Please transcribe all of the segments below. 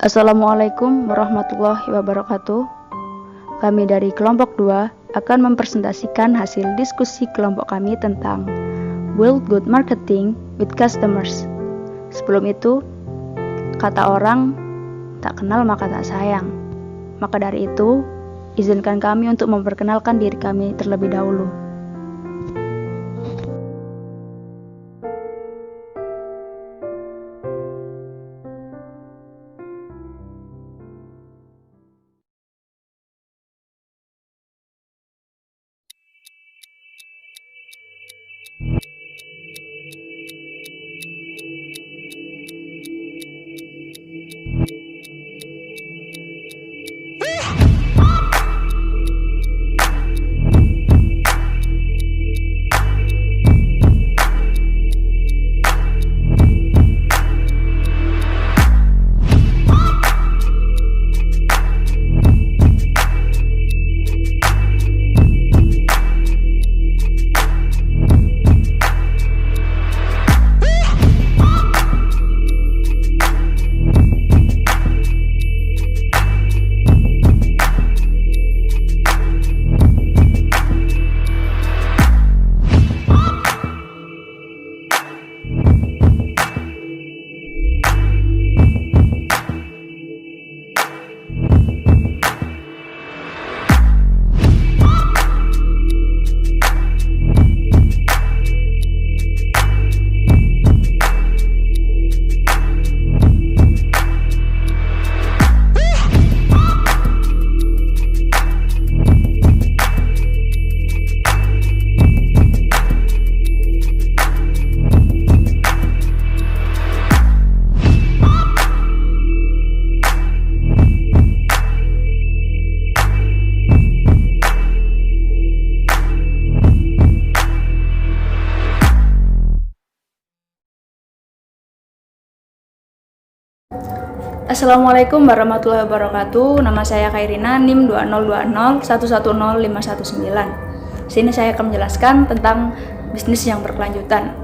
Assalamualaikum warahmatullahi wabarakatuh. Kami dari kelompok 2 akan mempresentasikan hasil diskusi kelompok kami tentang Build Good Marketing with Customers. Sebelum itu, kata orang, tak kenal maka tak sayang. Maka dari itu, izinkan kami untuk memperkenalkan diri kami terlebih dahulu. Assalamualaikum warahmatullahi wabarakatuh. Nama saya Kairina, NIM 2020110519. Sini saya akan menjelaskan tentang bisnis yang berkelanjutan.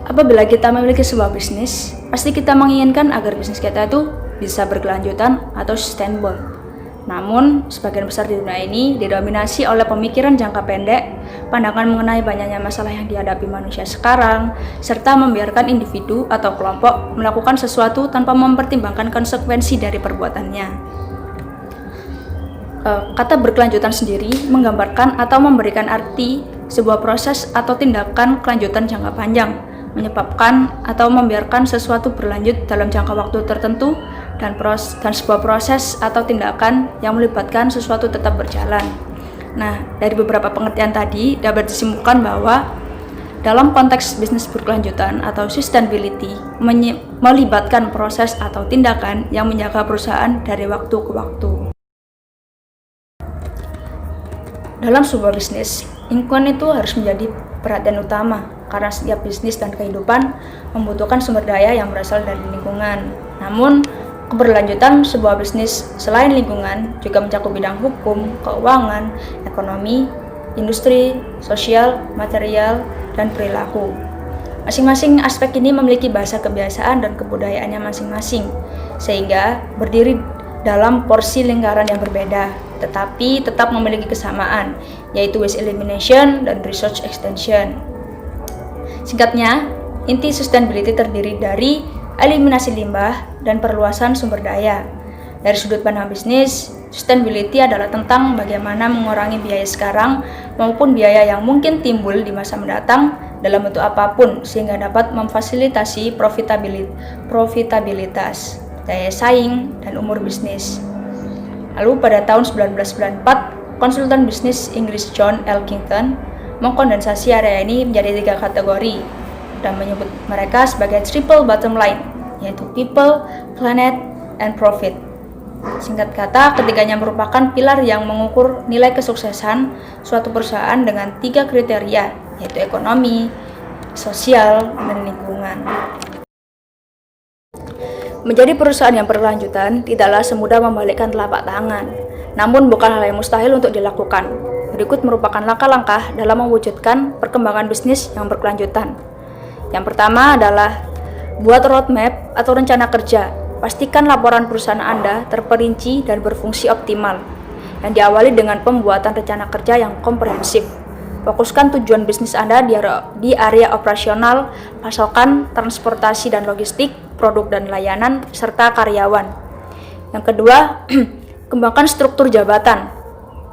Apabila kita memiliki sebuah bisnis, pasti kita menginginkan agar bisnis kita itu bisa berkelanjutan atau sustainable. Namun, sebagian besar di dunia ini didominasi oleh pemikiran jangka pendek, pandangan mengenai banyaknya masalah yang dihadapi manusia sekarang, serta membiarkan individu atau kelompok melakukan sesuatu tanpa mempertimbangkan konsekuensi dari perbuatannya. Kata berkelanjutan sendiri menggambarkan atau memberikan arti sebuah proses atau tindakan kelanjutan jangka panjang, menyebabkan atau membiarkan sesuatu berlanjut dalam jangka waktu tertentu dan sebuah proses atau tindakan yang melibatkan sesuatu tetap berjalan. Nah, dari beberapa pengertian tadi dapat disimpulkan bahwa dalam konteks bisnis berkelanjutan atau sustainability melibatkan proses atau tindakan yang menjaga perusahaan dari waktu ke waktu. Dalam sebuah bisnis, lingkungan itu harus menjadi perhatian utama karena setiap bisnis dan kehidupan membutuhkan sumber daya yang berasal dari lingkungan. Namun, keberlanjutan sebuah bisnis selain lingkungan juga mencakup bidang hukum, keuangan, ekonomi, industri, sosial, material, dan perilaku. Masing-masing aspek ini memiliki bahasa kebiasaan dan kebudayaannya masing-masing, sehingga berdiri dalam porsi lingkaran yang berbeda, tetapi tetap memiliki kesamaan, yaitu waste elimination dan research extension. Singkatnya, inti sustainability terdiri dari eliminasi limbah dan perluasan sumber daya. Dari sudut pandang bisnis, sustainability adalah tentang bagaimana mengurangi biaya sekarang maupun biaya yang mungkin timbul di masa mendatang dalam bentuk apapun sehingga dapat memfasilitasi profitabilitas, daya saing, dan umur bisnis. Lalu pada tahun 1994, konsultan bisnis Inggris John Elkington mengkondensasi area ini menjadi 3 kategori dan menyebut mereka sebagai triple bottom line, yaitu people, planet, and profit. Singkat kata, ketiganya merupakan pilar yang mengukur nilai kesuksesan suatu perusahaan dengan 3 kriteria, yaitu ekonomi, sosial, dan lingkungan. Menjadi perusahaan yang berkelanjutan tidaklah semudah membalikkan telapak tangan, namun bukan hal yang mustahil untuk dilakukan. Berikut merupakan langkah-langkah dalam mewujudkan perkembangan bisnis yang berkelanjutan. Yang pertama adalah buat roadmap atau rencana kerja. Pastikan laporan perusahaan Anda terperinci dan berfungsi optimal, yang diawali dengan pembuatan rencana kerja yang komprehensif. Fokuskan tujuan bisnis Anda di area operasional, pasokan, transportasi dan logistik, produk dan layanan, serta karyawan. Yang kedua, kembangkan struktur jabatan.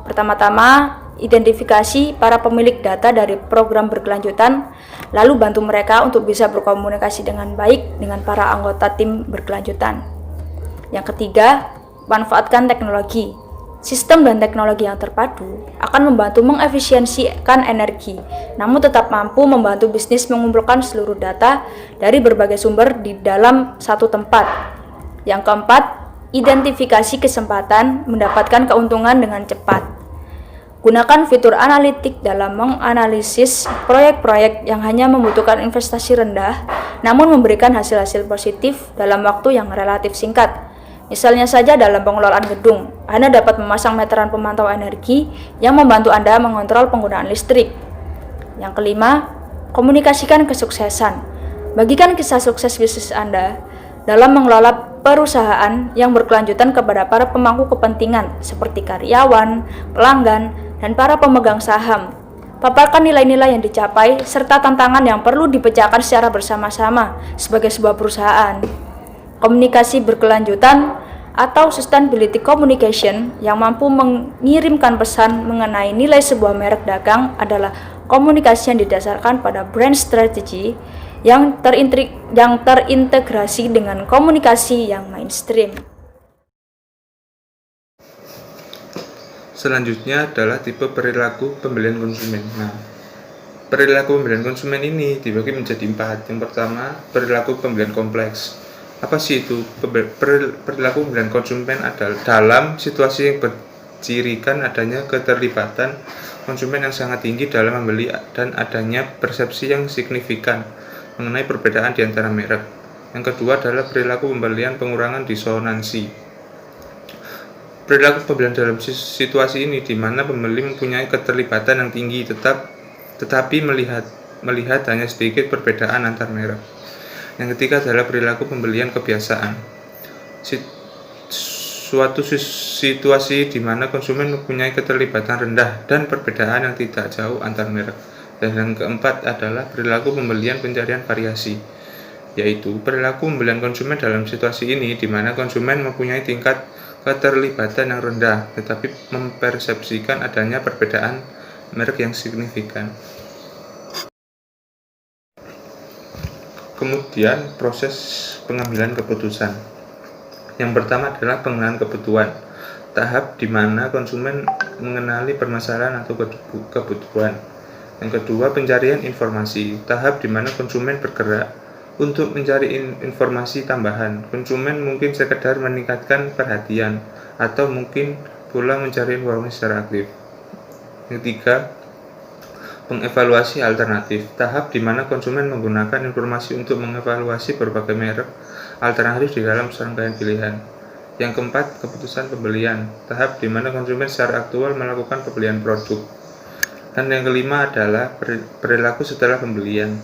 Pertama-tama, identifikasi para pemilik data dari program berkelanjutan, lalu bantu mereka untuk bisa berkomunikasi dengan baik dengan para anggota tim berkelanjutan. Yang ketiga, manfaatkan teknologi. Sistem dan teknologi yang terpadu akan membantu mengefisiensikan energi, namun tetap mampu membantu bisnis mengumpulkan seluruh data dari berbagai sumber di dalam satu tempat. Yang keempat, identifikasi kesempatan mendapatkan keuntungan dengan cepat. Gunakan fitur analitik dalam menganalisis proyek-proyek yang hanya membutuhkan investasi rendah, namun memberikan hasil-hasil positif dalam waktu yang relatif singkat. Misalnya saja dalam pengelolaan gedung, Anda dapat memasang meteran pemantau energi yang membantu Anda mengontrol penggunaan listrik. Yang kelima, komunikasikan kesuksesan. Bagikan kisah sukses bisnis Anda dalam mengelola perusahaan yang berkelanjutan kepada para pemangku kepentingan seperti karyawan, pelanggan, dan para pemegang saham. Paparkan nilai-nilai yang dicapai serta tantangan yang perlu dipecahkan secara bersama-sama sebagai sebuah perusahaan. Komunikasi berkelanjutan atau sustainability communication yang mampu mengirimkan pesan mengenai nilai sebuah merek dagang adalah komunikasi yang didasarkan pada brand strategy yang terintegrasi dengan komunikasi yang mainstream. Selanjutnya adalah tipe perilaku pembelian konsumen. Nah, perilaku pembelian konsumen ini dibagi menjadi 4. Yang pertama, perilaku pembelian kompleks. Apa sih itu? Perilaku pembelian konsumen adalah dalam situasi yang bercirikan adanya keterlibatan konsumen yang sangat tinggi dalam membeli dan adanya persepsi yang signifikan mengenai perbedaan di antara merek. Yang kedua adalah perilaku pembelian pengurangan disonansi. Perilaku pembelian dalam situasi ini di mana pembeli mempunyai keterlibatan yang tinggi tetapi melihat hanya sedikit perbedaan antar merek. Yang ketiga adalah perilaku pembelian kebiasaan. Suatu situasi di mana konsumen mempunyai keterlibatan rendah dan perbedaan yang tidak jauh antar merek. Dan yang keempat adalah perilaku pembelian pencarian variasi, yaitu perilaku pembelian konsumen dalam situasi ini di mana konsumen mempunyai tingkat keterlibatan yang rendah tetapi mempersepsikan adanya perbedaan merek yang signifikan. Kemudian proses pengambilan keputusan. Yang pertama adalah pengenalan kebutuhan. Tahap di mana konsumen mengenali permasalahan atau kebutuhan. Yang kedua, pencarian informasi. Tahap di mana konsumen bergerak untuk mencari informasi tambahan. Konsumen mungkin sekedar meningkatkan perhatian atau mungkin pula mencari informasi secara aktif. Yang ketiga, pengevaluasi alternatif. Tahap di mana konsumen menggunakan informasi untuk mengevaluasi berbagai merek alternatif di dalam serangkaian pilihan. Yang keempat, keputusan pembelian. Tahap di mana konsumen secara aktual melakukan pembelian produk. Dan yang kelima adalah perilaku setelah pembelian.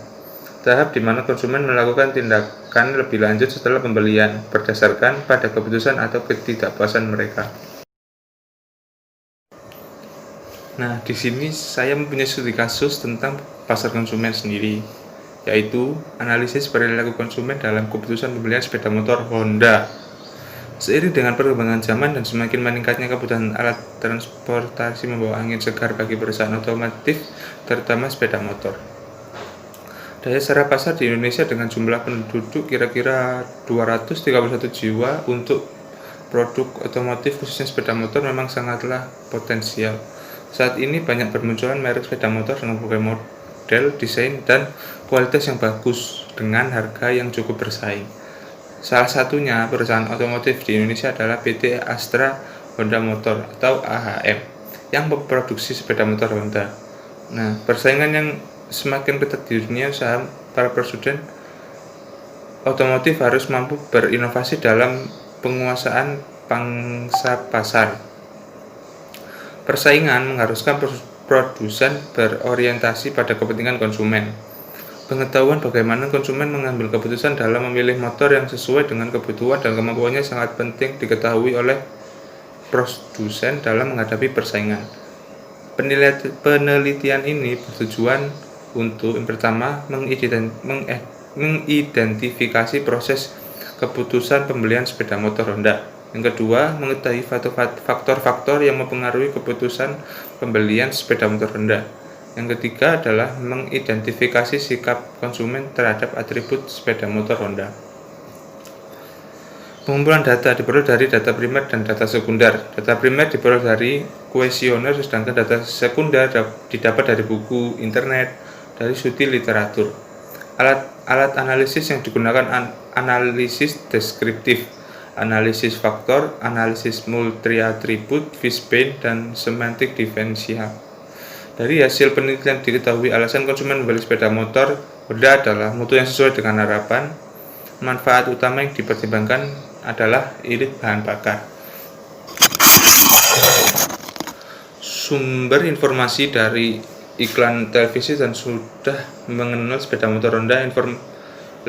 Tahap di mana konsumen melakukan tindakan lebih lanjut setelah pembelian berdasarkan pada keputusan atau ketidakpuasan mereka. Nah, di sini saya mempunyai studi kasus tentang pasar konsumen sendiri, yaitu analisis perilaku konsumen dalam keputusan pembelian sepeda motor Honda. Seiring dengan perkembangan zaman dan semakin meningkatnya kebutuhan alat transportasi membawa angin segar bagi perusahaan otomotif, terutama sepeda motor. Daya serap pasar di Indonesia dengan jumlah penduduk kira-kira 231 jiwa untuk produk otomotif khususnya sepeda motor memang sangatlah potensial. Saat ini banyak bermunculan merek sepeda motor dengan berbagai model, desain, dan kualitas yang bagus dengan harga yang cukup bersaing. Salah satunya perusahaan otomotif di Indonesia adalah PT Astra Honda Motor atau AHM yang memproduksi sepeda motor Honda. Nah, persaingan yang semakin ketat di dunia usaha, para presiden otomotif harus mampu berinovasi dalam penguasaan pangsa pasar. Persaingan mengharuskan produsen berorientasi pada kepentingan konsumen. Pengetahuan bagaimana konsumen mengambil keputusan dalam memilih motor yang sesuai dengan kebutuhan dan kemampuannya sangat penting diketahui oleh produsen dalam menghadapi persaingan. Penelitian ini bertujuan untuk yang pertama mengidentifikasi proses keputusan pembelian sepeda motor Honda. Yang kedua, mengetahui faktor-faktor yang mempengaruhi keputusan pembelian sepeda motor Honda. Yang ketiga adalah mengidentifikasi sikap konsumen terhadap atribut sepeda motor Honda. Pengumpulan data diperoleh dari data primer dan data sekunder. Data primer diperoleh dari kuesioner, sedangkan data sekunder didapat dari buku, internet, dari studi literatur. Alat analisis yang digunakan analisis deskriptif, analisis faktor, analisis multi-atribut, Fishbane, dan semantik diferensial. Dari hasil penelitian diketahui alasan konsumen membeli sepeda motor Honda adalah mutu yang sesuai dengan harapan. Manfaat utama yang dipertimbangkan adalah irit bahan bakar. Sumber informasi dari iklan televisi dan sudah mengenal sepeda motor Honda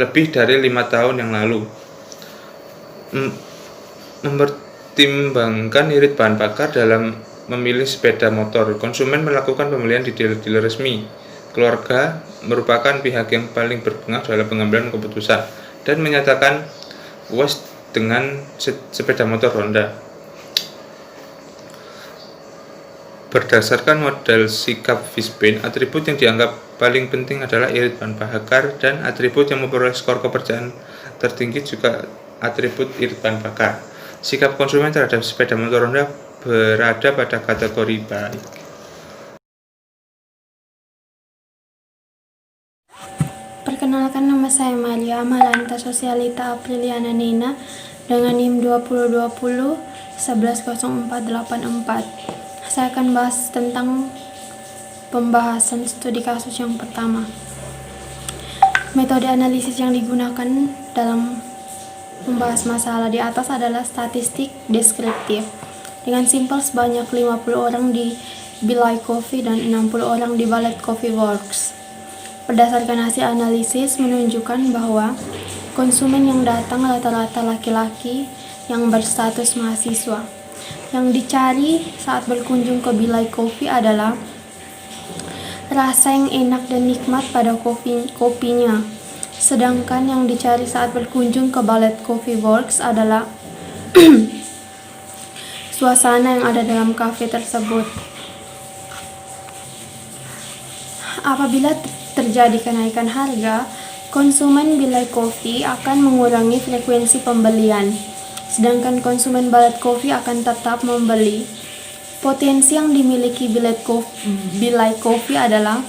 lebih dari 5 tahun yang lalu. Mempertimbangkan irit bahan bakar dalam memilih sepeda motor, konsumen melakukan pembelian di dealer resmi. Keluarga merupakan pihak yang paling berpengaruh dalam pengambilan keputusan dan menyatakan puas dengan sepeda motor Honda. Berdasarkan model sikap Fishbane, atribut yang dianggap paling penting adalah irit bahan bakar, dan atribut yang memperoleh skor kepercayaan tertinggi juga atribut irit bahan bakar. Sikap konsumen terhadap sepeda motor Honda berada pada kategori baik. Perkenalkan, nama saya Maria Amaranta Sosialita Apriliana Nina dengan NIM 2020 110484. Saya akan bahas tentang pembahasan studi kasus yang pertama. Metode analisis yang digunakan dalam membahas masalah di atas adalah statistik deskriptif. Dengan simpel, sebanyak 50 orang di Bilai Coffee dan 60 orang di Ballet Coffee Works. Berdasarkan hasil analisis menunjukkan bahwa konsumen yang datang rata-rata laki-laki yang berstatus mahasiswa. Yang dicari saat berkunjung ke Bilai Coffee adalah rasa yang enak dan nikmat pada kopinya. Sedangkan yang dicari saat berkunjung ke Ballet Coffee Works adalah suasana yang ada dalam kafe tersebut. Apabila terjadi kenaikan harga, konsumen Bilai Coffee akan mengurangi frekuensi pembelian, sedangkan konsumen Ballet Coffee akan tetap membeli. Potensi yang dimiliki Bilai Coffee adalah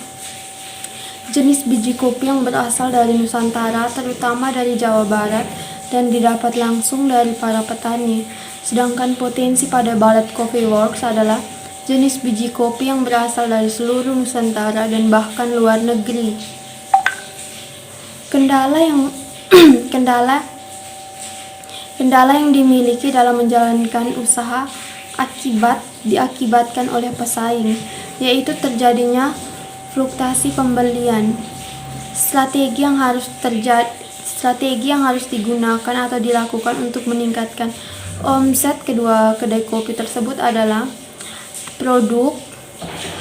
jenis biji kopi yang berasal dari Nusantara, terutama dari Jawa Barat, dan didapat langsung dari para petani. Sedangkan potensi pada Ballet Coffee Works adalah jenis biji kopi yang berasal dari seluruh Nusantara dan bahkan luar negeri. Kendala yang dimiliki dalam menjalankan usaha diakibatkan oleh pesaing, yaitu terjadinya fluktuasi pembelian. Strategi yang harus digunakan atau dilakukan untuk meningkatkan omset kedua kedai kopi tersebut adalah produk,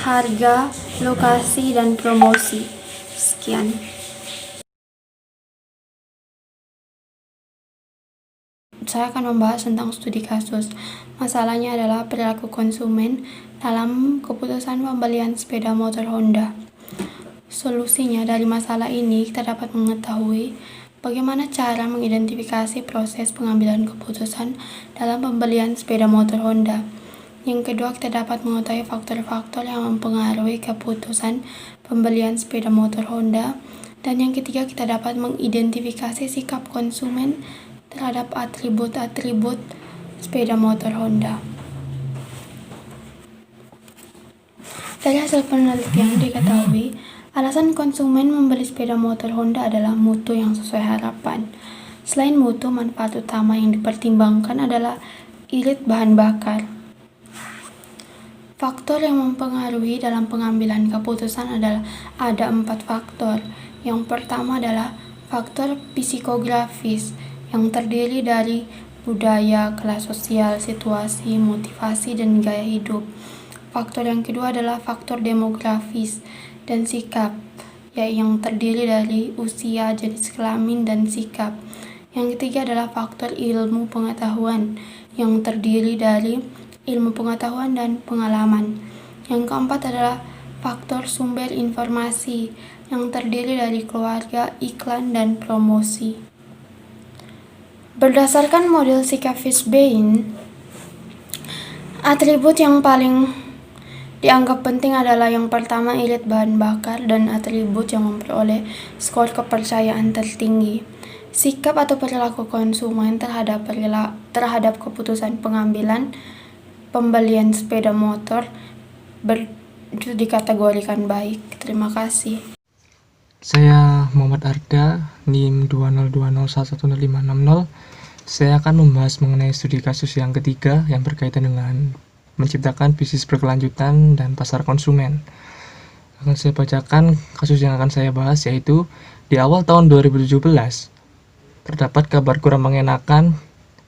harga, lokasi, dan promosi. Sekian. Saya akan membahas tentang studi kasus. Masalahnya adalah perilaku konsumen dalam keputusan pembelian sepeda motor Honda. Solusinya dari masalah ini kita dapat mengetahui bagaimana cara mengidentifikasi proses pengambilan keputusan dalam pembelian sepeda motor Honda. Yang kedua, kita dapat mengetahui faktor-faktor yang mempengaruhi keputusan pembelian sepeda motor Honda. Dan yang ketiga, kita dapat mengidentifikasi sikap konsumen terhadap atribut-atribut sepeda motor Honda. Dari hasil penelitian diketahui, alasan konsumen membeli sepeda motor Honda adalah mutu yang sesuai harapan. Selain mutu, manfaat utama yang dipertimbangkan adalah irit bahan bakar. Faktor yang mempengaruhi dalam pengambilan keputusan adalah ada 4 faktor. Yang pertama adalah faktor psikografis yang terdiri dari budaya, kelas sosial, situasi, motivasi, dan gaya hidup. Faktor yang kedua adalah faktor demografis dan sikap, yang terdiri dari usia, jenis kelamin, dan sikap. Yang ketiga adalah faktor ilmu pengetahuan yang terdiri dari ilmu pengetahuan dan pengalaman. Yang keempat adalah faktor sumber informasi yang terdiri dari keluarga, iklan, dan promosi. Berdasarkan model sikap Fishbein, atribut yang paling dianggap penting adalah yang pertama irit bahan bakar dan atribut yang memperoleh skor kepercayaan tertinggi. Sikap atau perilaku konsumen terhadap keputusan pengambilan pembelian sepeda motor dikategorikan baik. Terima kasih. Saya Muhammad Arda, NIM 202011050. Saya akan membahas mengenai studi kasus yang ketiga yang berkaitan dengan menciptakan bisnis berkelanjutan dan pasar konsumen. Akan saya bacakan kasus yang akan saya bahas, yaitu di awal tahun 2017 terdapat kabar kurang mengenakan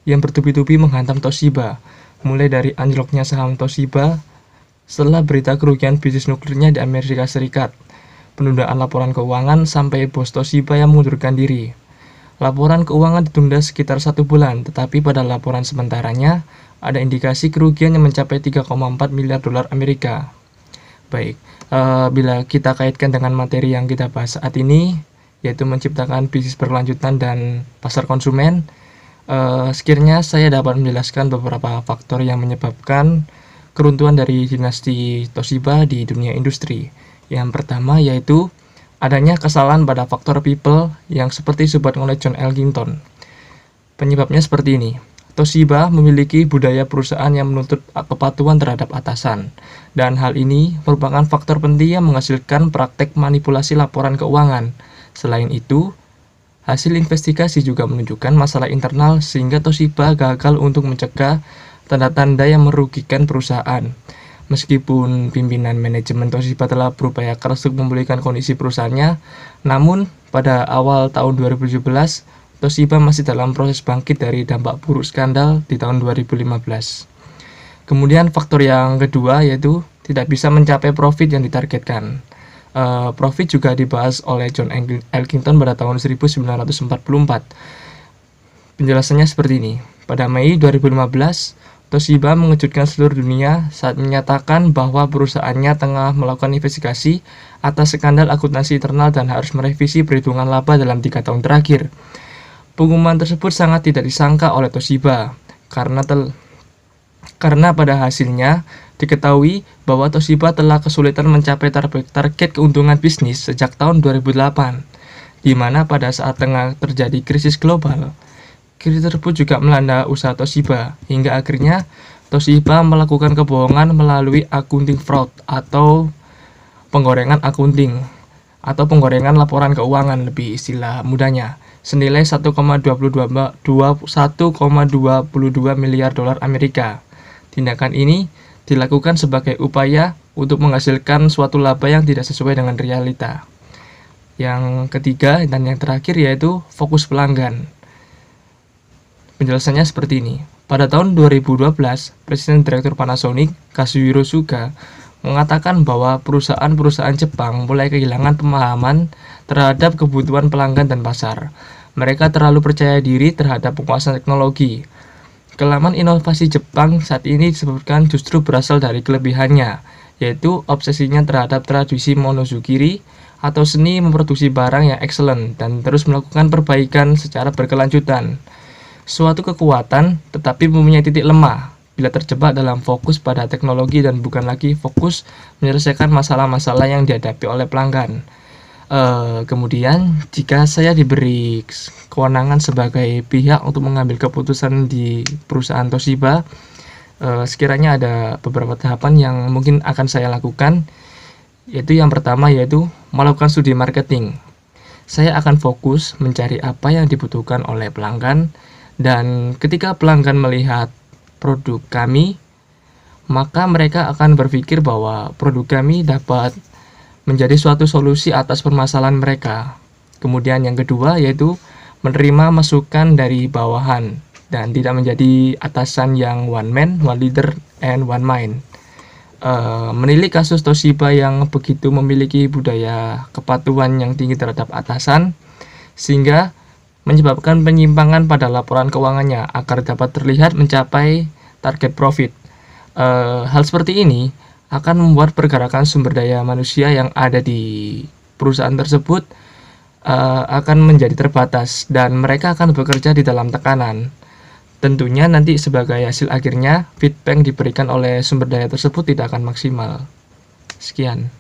yang bertubi-tubi menghantam Toshiba, mulai dari anjloknya saham Toshiba setelah berita kerugian bisnis nuklirnya di Amerika Serikat, penundaan laporan keuangan, sampai bos Toshiba yang mengundurkan diri. Laporan keuangan ditunda sekitar 1 bulan, tetapi pada laporan sementaranya ada indikasi kerugian yang mencapai 3,4 miliar dolar Amerika. Baik, bila kita kaitkan dengan materi yang kita bahas saat ini, yaitu menciptakan bisnis berkelanjutan dan pasar konsumen, sekiranya saya dapat menjelaskan beberapa faktor yang menyebabkan keruntuhan dari dinasti Toshiba di dunia industri. Yang pertama yaitu adanya kesalahan pada faktor people yang seperti disebut oleh John Elkington. Penyebabnya seperti ini. Toshiba memiliki budaya perusahaan yang menuntut kepatuhan terhadap atasan, dan hal ini merupakan faktor penting yang menghasilkan praktek manipulasi laporan keuangan. Selain itu, hasil investigasi juga menunjukkan masalah internal sehingga Toshiba gagal untuk mencegah tanda-tanda yang merugikan perusahaan. Meskipun pimpinan manajemen Toshiba telah berupaya keras untuk memulihkan kondisi perusahaannya, namun pada awal tahun 2017, Toshiba masih dalam proses bangkit dari dampak buruk skandal di tahun 2015. Kemudian faktor yang kedua yaitu tidak bisa mencapai profit yang ditargetkan. Profit juga dibahas oleh John Elkington pada tahun 1944. Penjelasannya seperti ini. Pada Mei 2015, Toshiba mengejutkan seluruh dunia saat menyatakan bahwa perusahaannya tengah melakukan investigasi atas skandal akuntansi internal dan harus merevisi perhitungan laba dalam 3 tahun terakhir. Pengumuman tersebut sangat tidak disangka oleh Toshiba karena pada hasilnya diketahui bahwa Toshiba telah kesulitan mencapai target keuntungan bisnis sejak tahun 2008, di mana pada saat tengah terjadi krisis global. Krisis tersebut juga melanda usaha Toshiba, hingga akhirnya Toshiba melakukan kebohongan melalui accounting fraud atau penggorengan akunting atau penggorengan laporan keuangan lebih istilah mudahnya, senilai 1,22 miliar dolar Amerika. Tindakan ini dilakukan sebagai upaya untuk menghasilkan suatu laba yang tidak sesuai dengan realita. Yang ketiga dan yang terakhir yaitu fokus pelanggan. Penjelasannya seperti ini. Pada tahun 2012, Presiden Direktur Panasonic, Kazuhiro Suga, mengatakan bahwa perusahaan-perusahaan Jepang mulai kehilangan pemahaman terhadap kebutuhan pelanggan dan pasar. Mereka terlalu percaya diri terhadap penguasaan teknologi. Kelemahan inovasi Jepang saat ini disebutkan justru berasal dari kelebihannya, yaitu obsesinya terhadap tradisi monozukiri atau seni memproduksi barang yang excellent dan terus melakukan perbaikan secara berkelanjutan. Suatu kekuatan tetapi mempunyai titik lemah bila terjebak dalam fokus pada teknologi dan bukan lagi fokus menyelesaikan masalah-masalah yang dihadapi oleh pelanggan. Kemudian jika saya diberi kewenangan sebagai pihak untuk mengambil keputusan di perusahaan Toshiba, sekiranya ada beberapa tahapan yang mungkin akan saya lakukan, yaitu yang pertama yaitu melakukan studi marketing. Saya akan fokus mencari apa yang dibutuhkan oleh pelanggan, dan ketika pelanggan melihat produk kami, maka mereka akan berpikir bahwa produk kami dapat menjadi suatu solusi atas permasalahan mereka. Kemudian yang kedua yaitu menerima masukan dari bawahan dan tidak menjadi atasan yang one man, one leader, and one mind. Menilik kasus Toshiba yang begitu memiliki budaya kepatuhan yang tinggi terhadap atasan, sehingga menyebabkan penyimpangan pada laporan keuangannya agar dapat terlihat mencapai target profit. Hal seperti ini akan membuat pergerakan sumber daya manusia yang ada di perusahaan tersebut akan menjadi terbatas dan mereka akan bekerja di dalam tekanan. Tentunya nanti sebagai hasil akhirnya feedback diberikan oleh sumber daya tersebut tidak akan maksimal. Sekian.